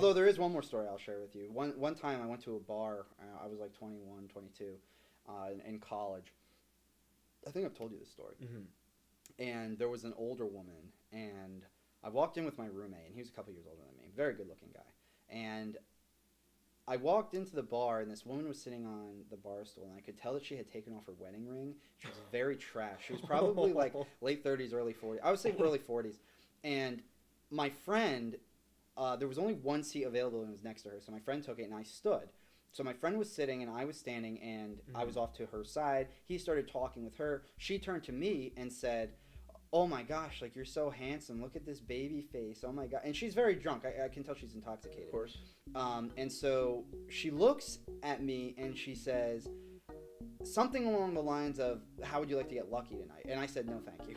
Although there is one more story I'll share with you. One time I went to a bar. I was like 21, 22, in college. I think I've told you this story. Mm-hmm. And there was an older woman, and I walked in with my roommate, and he was a couple years older than me. Very good-looking guy. And I walked into the bar, and this woman was sitting on the bar stool, and I could tell that she had taken off her wedding ring. She was very trash. She was probably like late 30s, early 40s. I would say early 40s. And my friend, there was only one seat available, and it was next to her. So my friend took it, and I stood. So my friend was sitting, and I was standing, and I was off to her side. He started talking with her. She turned to me and said, "Oh my gosh, like, you're so handsome. Look at this baby face. Oh my God." And she's very drunk. I can tell she's intoxicated. Of course. And so she looks at me and she says something along the lines of, "How would you like to get lucky tonight?" And I said, "No, thank you."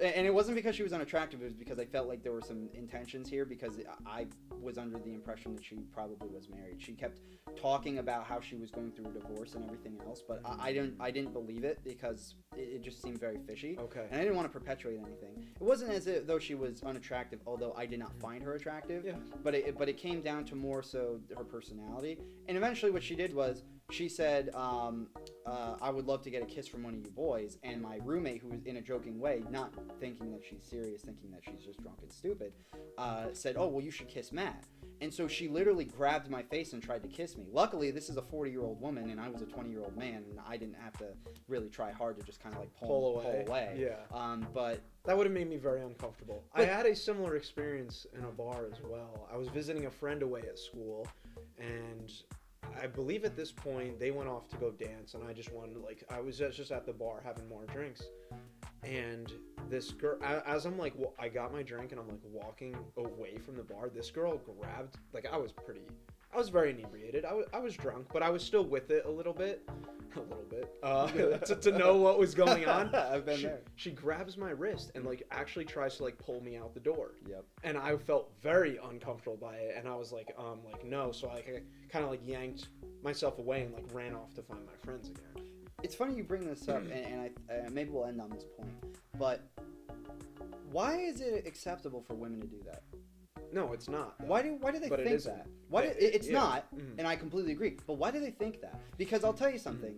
And it wasn't because she was unattractive. It was because I felt like there were some intentions here, because I was under the impression that she probably was married. She kept talking about how she was going through a divorce and everything else, but I didn't believe it, because it just seemed very fishy. Okay. And I didn't want to perpetuate anything. It wasn't as though she was unattractive, although I did not find her attractive. Yeah. But it came down to more so her personality. And eventually what she did was, she said, "I would love to get a kiss from one of you boys." And my roommate, who was in a joking way, not thinking that she's serious, thinking that she's just drunk and stupid, said, "Oh, well, you should kiss Matt." And so she literally grabbed my face and tried to kiss me. Luckily, this is a 40-year-old woman, and I was a 20-year-old man, and I didn't have to really try hard to just kind of like pull away. Yeah. But that would have made me very uncomfortable. I had a similar experience in a bar as well. I was visiting a friend away at school, and I believe at this point they went off to go dance, and I just wanted to, like, I was just at the bar having more drinks, and this girl, as I'm like, I got my drink and I'm like walking away from the bar, this girl grabbed, like, I was very inebriated. I was drunk, but I was still with it a little bit, to know what was going on. I've been there. She grabs my wrist and like actually tries to like pull me out the door. Yep. And I felt very uncomfortable by it, and I was like no. So I kind of like yanked myself away and like ran off to find my friends again. It's funny you bring this up, and I maybe we'll end on this point. But why is it acceptable for women to do that? No, it's not. Why do they But it think isn't. that? It's yeah. not, and I completely agree. But why do they think that? Because I'll tell you something.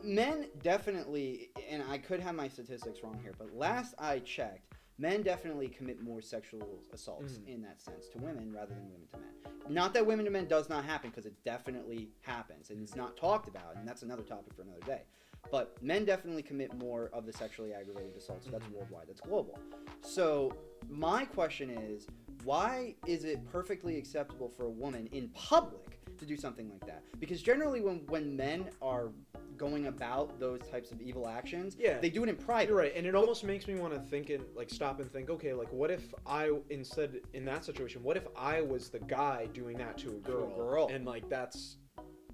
Men definitely, and I could have my statistics wrong here, but last I checked, men definitely commit more sexual assaults in that sense to women rather than women to men. Not that women to men does not happen, because it definitely happens, and it's not talked about, and that's another topic for another day. But men definitely commit more of the sexually aggravated assaults. So that's worldwide. That's global. So my question is, why is it perfectly acceptable for a woman in public to do something like that? Because generally when men are going about those types of evil actions, they do it in private. You're right, and it almost makes me want to think and like stop and think, okay, like what if I instead in that situation, what if I was the guy doing that to a girl? And like that's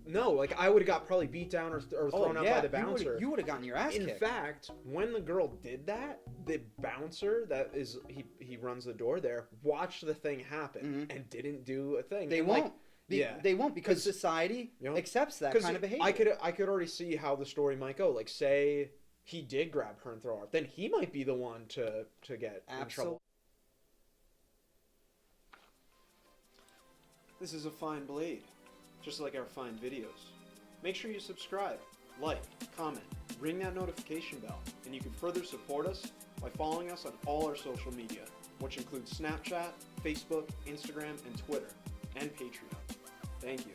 no, like I would have got probably beat down or thrown out by the bouncer. You would have gotten your ass kicked. In fact, when the girl did that, the bouncer that is he runs the door there watched the thing happen and didn't do a thing. They won't. They won't, because society accepts that kind of behavior. I could already see how the story might go. Like, say he did grab her and throw her up, then he might be the one to get in trouble. This is a fine blade, just like our fine videos. Make sure you subscribe, like, comment, ring that notification bell, and you can further support us by following us on all our social media, which includes Snapchat, Facebook, Instagram, and Twitter, and Patreon. Thank you.